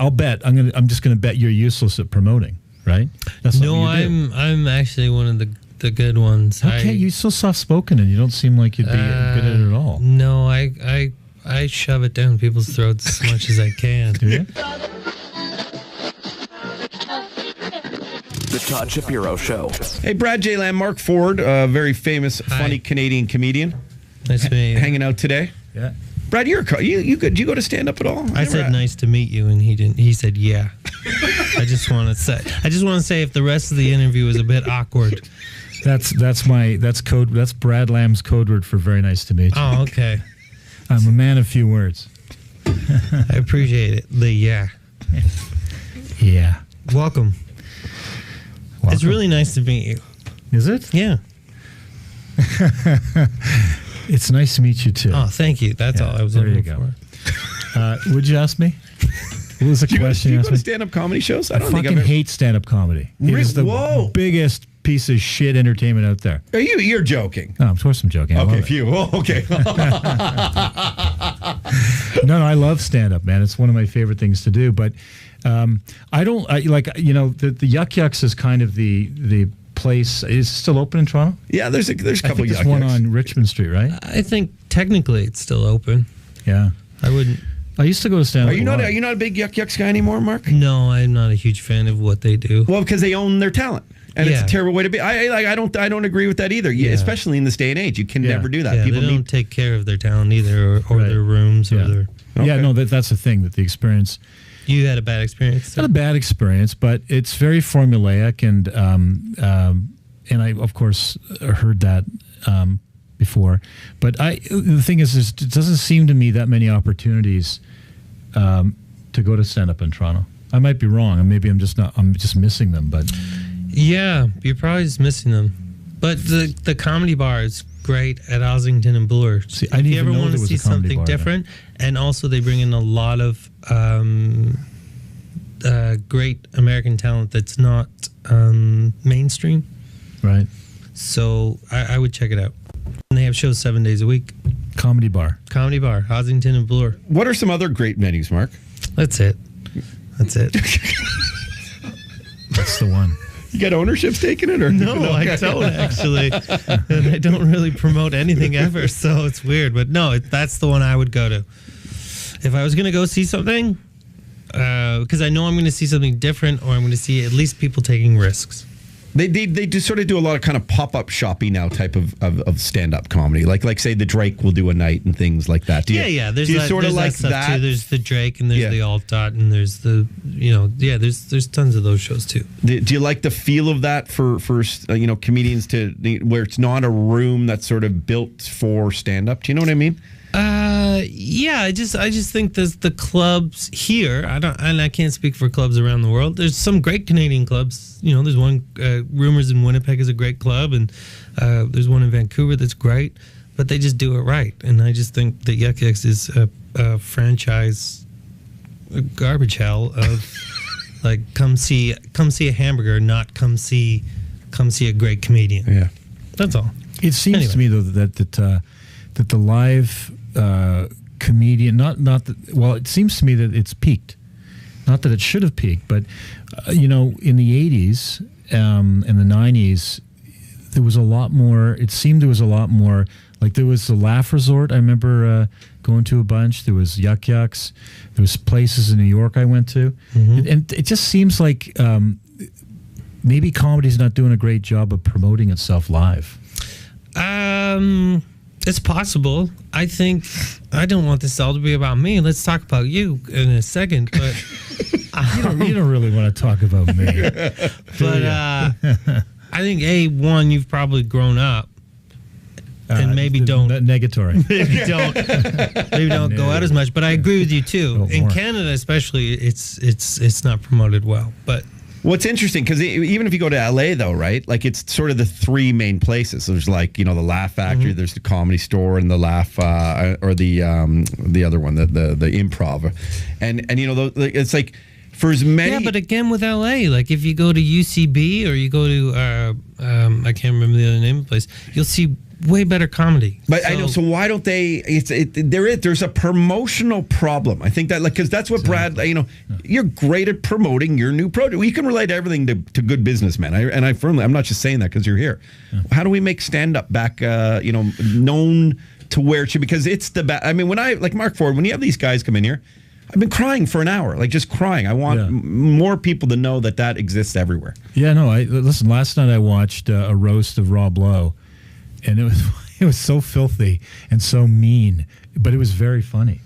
I'll bet. I'm just gonna bet you're useless at promoting, right? That's No, I'm actually one of the good ones. Okay, you're so soft spoken, and you don't seem like you'd be good at it at all. No, I shove it down people's throats as much as I can. Do you? The Todd Shapiro Show. Hey, Brad J. Lamb, Mark Ford, a very famous, funny Canadian comedian. Nice to meet you. Hanging out today. Yeah. Brad, you good? Do you go to stand up at all? I said nice to meet you, and he didn't. He said yeah. I just want to say if the rest of the interview was a bit awkward. That's Brad Lamb's code word for very nice to meet you. Oh, okay. I'm a man of few words. I appreciate it. Yeah. Welcome. It's really nice to meet you. Is it? Yeah. It's nice to meet you too. Oh, thank you. That's all I was looking for. Would you ask me? What was the question? Do you you go to stand-up comedy shows? I fucking hate stand-up comedy. It is the biggest piece of shit entertainment out there. You're joking. No, of course I'm joking. Okay, phew. Oh, okay. No, I love stand-up, man. It's one of my favorite things to do. But the Yuck Yucks is kind of the place. Is it still open in Toronto? Yeah, there's a couple I think Yuck there's one Yucks on Richmond Street, right? I think technically it's still open. Yeah. I used to go to stand-up. Are you not a big Yuck Yucks guy anymore, Mark? No, I'm not a huge fan of what they do. Well, because they own their talent. And it's a terrible way to be. I don't agree with that either. Especially in this day and age, you can never do that. Yeah, People they don't take care of their talent either, or their rooms, or their. Okay. Yeah, no, that's the thing, that the experience. You had a bad experience. Not a bad experience, but it's very formulaic, and I of course heard that before. But the thing is, it doesn't seem to me that many opportunities to go to stand up in Toronto. I might be wrong, and maybe I'm just missing them, but. Yeah, you're probably just missing them. But the comedy bar is great at Ossington and Bloor. See, I didn't if you ever even know want to there was see a comedy something bar different, and also they bring in a lot of great American talent that's not mainstream. Right. So I would check it out. And they have shows 7 days a week. Comedy bar, Ossington and Bloor. What are some other great venues, Mark? That's it. That's the one. You got ownership stake in it, or no? I don't actually, and I don't really promote anything ever, so it's weird. But no, that's the one I would go to if I was going to go see something, because I know I'm going to see something different, or I'm going to see at least people taking risks. They do sort of do a lot of kind of pop-up shopping now type of stand-up comedy. Like say the Drake will do a night and things like that. There's that stuff too. There's the Drake and there's the Alt Dot and there's the, there's tons of those shows too. Do you like the feel of that for comedians where it's not a room that's sort of built for stand-up? Do you know what I mean? I just think there's the clubs here. I can't speak for clubs around the world. There's some great Canadian clubs. There's one, Rumors in Winnipeg is a great club, and there's one in Vancouver that's great, but they just do it right. And I just think that Yuck Yucks is a franchise garbage hell of like come see a hamburger, not come see a great comedian. Yeah, that's all. It seems to me though that the live comedian, it seems to me that it's peaked. Not that it should have peaked, but in the 80s and the 90s, there was a lot more. It seemed there was a lot more. Like there was the Laugh Resort. I remember going to a bunch. There was Yuck Yucks. There was places in New York I went to, and it just seems like maybe comedy's not doing a great job of promoting itself live. It's possible. I think I don't want this all to be about me. Let's talk about you in a second. But you don't really want to talk about me. But I think you've probably grown up, and maybe don't negatory. maybe don't go out as much. But I agree with you too. In Canada, especially, it's not promoted well. But. What's interesting, because even if you go to LA, though, right? Like it's sort of the three main places. There's like the Laugh Factory, there's the Comedy Store, and the Laugh or the other one, the Improv, and it's like for as many. Yeah, but again with LA, like if you go to UCB or you go to I can't remember the other name of the place, you'll see way better comedy. But I know. So why don't they? There's a promotional problem. I think that because that's what Brad. You're great at promoting your new product. We can relate everything to good businessmen. I'm not just saying that because you're here. Yeah. How do we make stand up back? Known to where it should, because it's the best. I mean, when Mark Ford, when you have these guys come in here, I've been crying for an hour, just crying. I want more people to know that exists everywhere. Yeah, no. Listen. Last night I watched a roast of Rob Lowe, and it was so filthy and so mean, but it was very funny.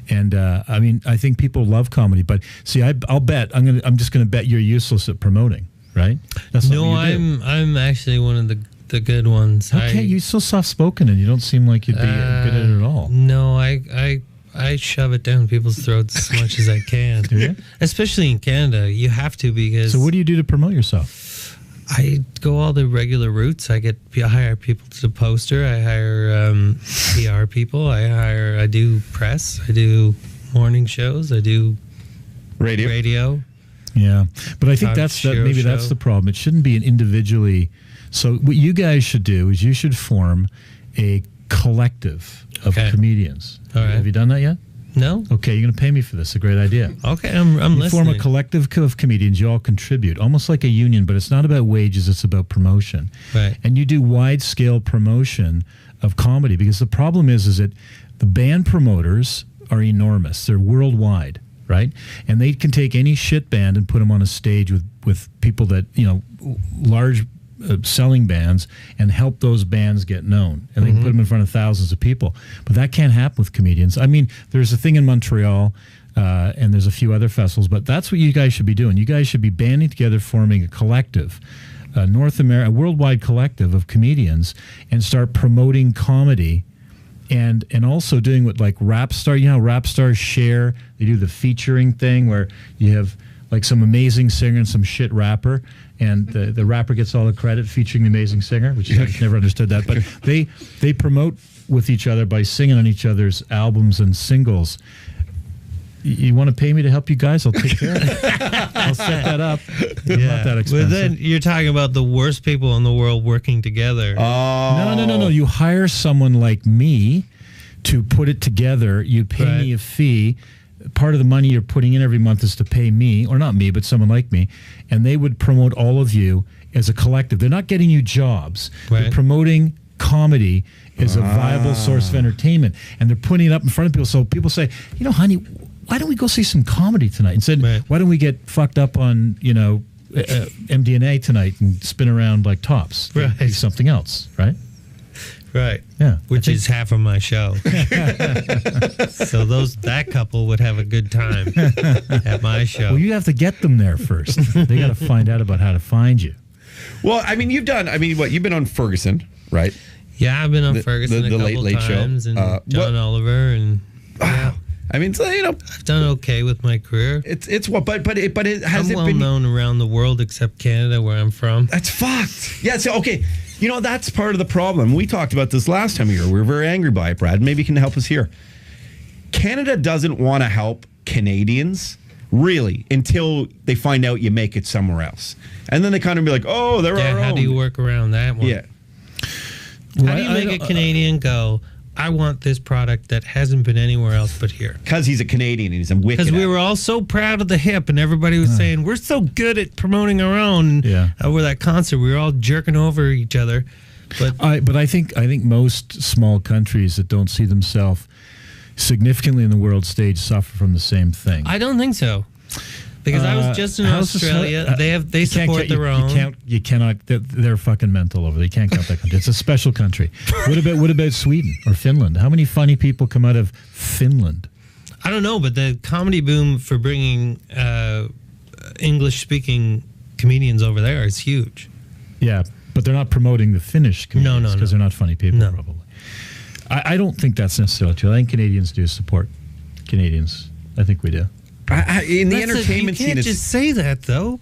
And I think people love comedy. But see, I'll bet I'm just gonna bet you're useless at promoting, right? That's I'm actually one of the good ones. Okay, you're so soft spoken, and you don't seem like you'd be good at it at all. No, I shove it down people's throats as much as I can. Do you? Especially in Canada, you have to, because. So what do you do to promote yourself? I go all the regular routes. I hire people to the poster. I hire PR people. I do press. I do morning shows. I do radio. Yeah, but I think that's the problem. It shouldn't be an individually. So what you guys should do is you should form a collective of comedians. All right. Have you done that yet? No. Okay, you're going to pay me for this. A great idea. Okay, I'm listening. Form a collective of comedians. You all contribute, almost like a union, but it's not about wages. It's about promotion. Right. And you do wide-scale promotion of comedy, because the problem is that the band promoters are enormous. They're worldwide, right? And they can take any shit band and put them on a stage with people that, large selling bands, and help those bands get known, and they can put them in front of thousands of people. But that can't happen with comedians. I mean, there's a thing in Montreal, and there's a few other festivals, but that's what you guys should be doing. You guys should be banding together, forming a collective, a worldwide collective of comedians, and start promoting comedy. And also doing what rap star, how rap stars share. They do the featuring thing where you have some amazing singer and some shit rapper, and the rapper gets all the credit featuring the amazing singer, which I've never understood that. But they promote with each other by singing on each other's albums and singles. You want to pay me to help you guys? I'll take care of it. I'll set that up. Yeah. Not that expensive. But then you're talking about the worst people in the world working together. Oh. No. You hire someone like me to put it together. You pay me a fee. Part of the money you're putting in every month is to pay me, or not me, but someone like me, and they would promote all of you as a collective. They're not getting you jobs. Right. They're promoting comedy as a viable source of entertainment, and they're putting it up in front of people. So people say, honey, why don't we go see some comedy tonight? Instead, why don't we get fucked up on, MDNA tonight and spin around like tops? Right. Do something else, right? Right. Yeah. Which is half of my show. So that couple would have a good time at my show. Well, you have to get them there first. They got to find out about how to find you. Well, you've been on Ferguson, right? Yeah, I've been on Ferguson a couple Late times, Show. And John Oliver, and I've done okay with my career. It's what, but it has I'm well known around the world except Canada, where I'm from. That's fucked. Yeah. So okay. That's part of the problem. We talked about this last time here. We were very angry by it, Brad. Maybe you can help us here. Canada doesn't want to help Canadians, really, until they find out you make it somewhere else. And then they kind of be like, oh, they're our own. How do you work around that one? Yeah. How do you make a Canadian go, I want this product that hasn't been anywhere else but here? Because he's a Canadian and he's a wicked. Because we were all so proud of the hip, and everybody was saying, we're so good at promoting our own. Yeah. Over that concert, we were all jerking over each other. But I think most small countries that don't see themselves significantly in the world stage suffer from the same thing. I don't think so. Because I was just in Australia. They support their own. You cannot. They're fucking mental over there. You can't count that country. It's a special country. What about Sweden or Finland? How many funny people come out of Finland? I don't know, but the comedy boom for bringing English-speaking comedians over there is huge. Yeah, but they're not promoting the Finnish comedians because they're not funny people, probably. I don't think that's necessarily true. I think Canadians do support Canadians. I think we do. In the entertainment scene, you can't just say that, though.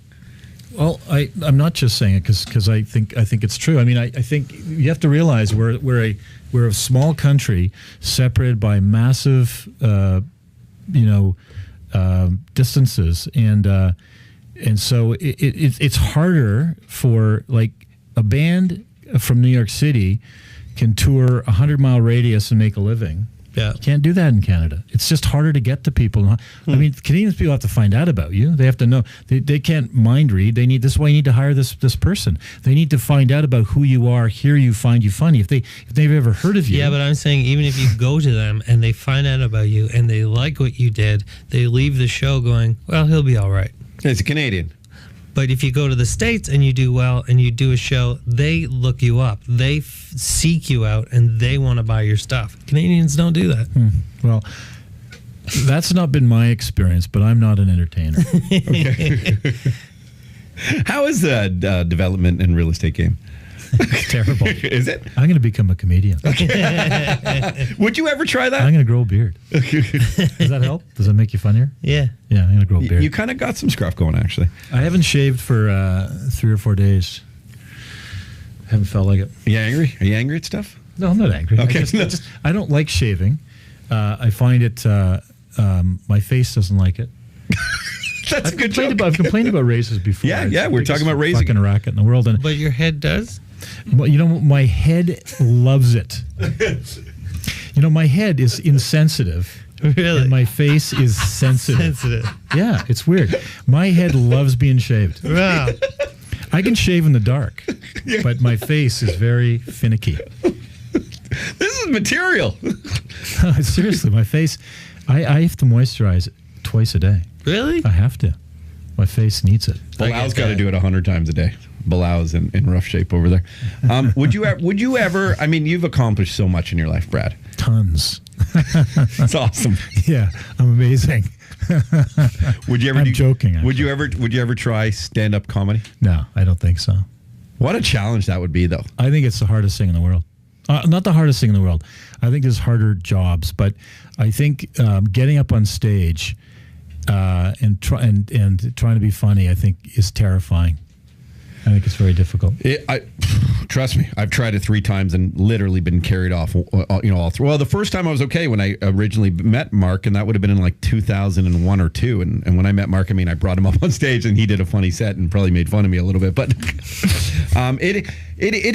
Well, I'm not just saying it because I think it's true. I mean, I think you have to realize we're a small country separated by massive, distances, and so it's harder for a band from New York City can tour a 100-mile radius and make a living. Yeah. You can't do that in Canada. It's just harder to get to people. I mean, Canadian people have to find out about you. They have to know. They can't mind read. This is why you need to hire this person. They need to find out about who you are, hear you, find you funny. If they've ever heard of you. Yeah, but I'm saying even if you go to them and they find out about you and they like what you did, they leave the show going, well, he'll be all right. It's a Canadian. But if you go to the States and you do well and you do a show, they look you up. They seek you out and they want to buy your stuff. Canadians don't do that. Well, that's not been my experience, but I'm not an entertainer. How is the development in real estate game? It's terrible. Is it? I'm going to become a comedian. Would you ever try that? I'm going to grow a beard. Does that help? Does that make you funnier? Yeah. Yeah, I'm going to grow a beard. You kind of got some scruff going, actually. I haven't shaved for 3 or 4 days. Haven't felt like it. Are you angry? Are you angry at stuff? No, I'm not angry. Okay. I don't like shaving. I find it, my face doesn't like it. That's a good joke. I've complained about razors before. Yeah, we're talking about razing. Fucking racket in the world. And, But your head does? well, my head loves it. My head is insensitive. Really? And my face is sensitive. Sensitive. Yeah, it's weird. My head loves being shaved. Wow. I can shave in the dark, but my face is very finicky. This is material. Seriously, my face, I have to moisturize it twice a day. Really? I have to. My face needs it. Bilal's got to do it 100 times a day. Bilal's in rough shape over there. Would you ever? I mean, you've accomplished so much in your life, Brad. Tons. That's awesome. Yeah, I'm amazing. Would you ever? I'm joking. Would you ever try stand-up comedy? No, I don't think so. What a challenge that would be, though. I think it's the hardest thing in the world. Not the hardest thing in the world. I think there's harder jobs, but I think getting up on stage and trying to be funny, I think, is terrifying. I think it's very difficult. Trust me, I've tried it 3 times and literally been carried off. All through. Well, the first time I was okay when I originally met Mark, and that would have been in like 2001 or 2. And when I met Mark, I mean, I brought him up on stage, and he did a funny set and probably made fun of me a little bit. But it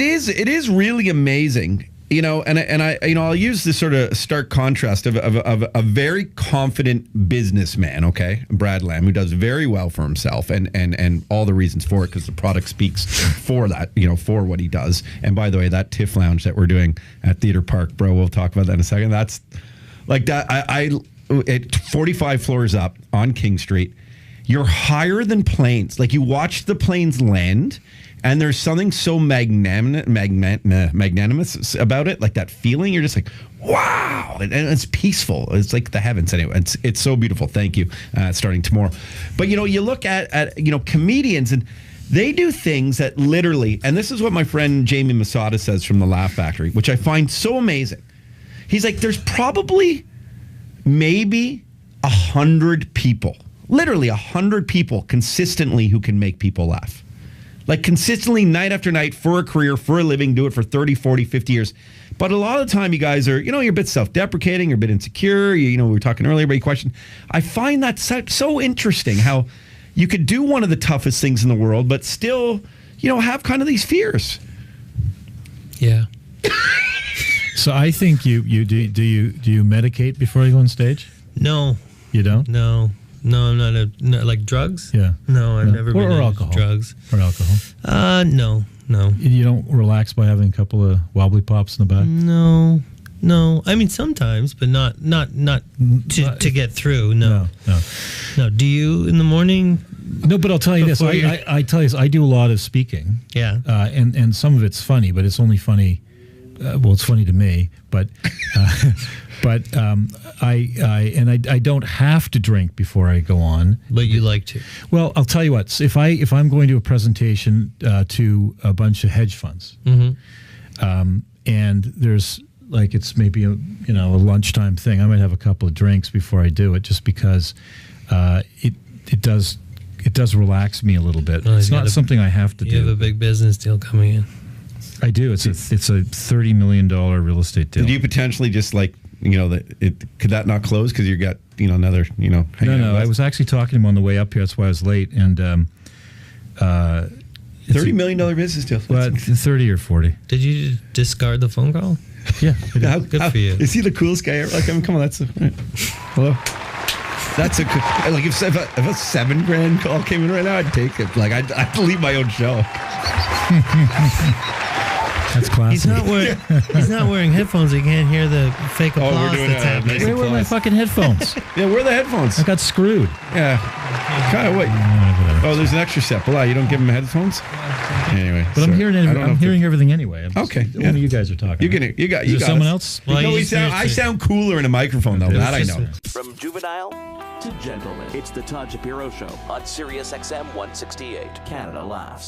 is really amazing. I'll use this sort of stark contrast of a very confident businessman, okay, Brad Lamb, who does very well for himself and all the reasons for it, because the product speaks for that, for what he does. And by the way, that TIFF lounge that we're doing at Theater Park, bro, we'll talk about that in a second. That's like that. I 45 floors up on King Street. You're higher than planes. Like, you watch the planes land, and there's something so magnanimous about it, like that feeling. You're just like, wow, and it's peaceful. It's like the heavens. Anyway, it's so beautiful. Thank you. Starting tomorrow, but you look at comedians, and they do things that literally, and this is what my friend Jamie Masada says from the Laugh Factory, which I find so amazing. He's like, there's probably maybe 100 people, literally 100 people consistently who can make people laugh. Like, consistently, night after night, for a career, for a living, do it for 30, 40, 50 years. But a lot of the time, you guys are, you're a bit self-deprecating, you're a bit insecure. We were talking earlier about your question. I find that so interesting, how you could do one of the toughest things in the world, but still, have kind of these fears. Yeah. So I think do you medicate before you go on stage? No. You don't? No, I'm not like drugs? Yeah. No, I've never been or into alcohol. drugs. Or alcohol. No. You don't relax by having a couple of wobbly pops in the back? No. I mean, sometimes, but not to get through. No. Do you in the morning? No, but I'll tell you this. I tell you this. I do a lot of speaking. Yeah. And some of it's funny, but it's only funny. It's funny to me, but I don't have to drink before I go on. But you like to. Well, I'll tell you what. If I'm going to a presentation to a bunch of hedge funds, and there's like, it's maybe a lunchtime thing, I might have a couple of drinks before I do it, just because it does relax me a little bit. Well, it's not something I have to do. You have a big business deal coming in. I do. It's a $30 million real estate deal. Do you potentially just like, could that not close because you got, another, No. I was actually talking to him on the way up here. That's why I was late. And $30 million business deal. Well, 30 or 40. Did you discard the phone call? Yeah. Good for you. Is he the coolest guy ever? Like, I mean, come on, that's hello. That's like if a $7,000 call came in right now, I'd take it. Like I'd leave my own show. That's classic. He's not wearing headphones. He can't hear the fake applause doing that's a happening. nice- Where were my fucking headphones? Yeah, where are the headphones? I got screwed. Yeah, kind of what? Oh, there's an extra set. Well, you don't give him headphones. Anyway, But I'm hearing I don't know I'm if hearing everything anyway. Okay, Only yeah. you guys are talking. You right? got Is there someone us. else? Well, No, you just I need to- sound cooler in a microphone though. That I know. From juvenile to gentleman, it's the Todd Shapiro Show on Sirius XM 168. Canada laughs.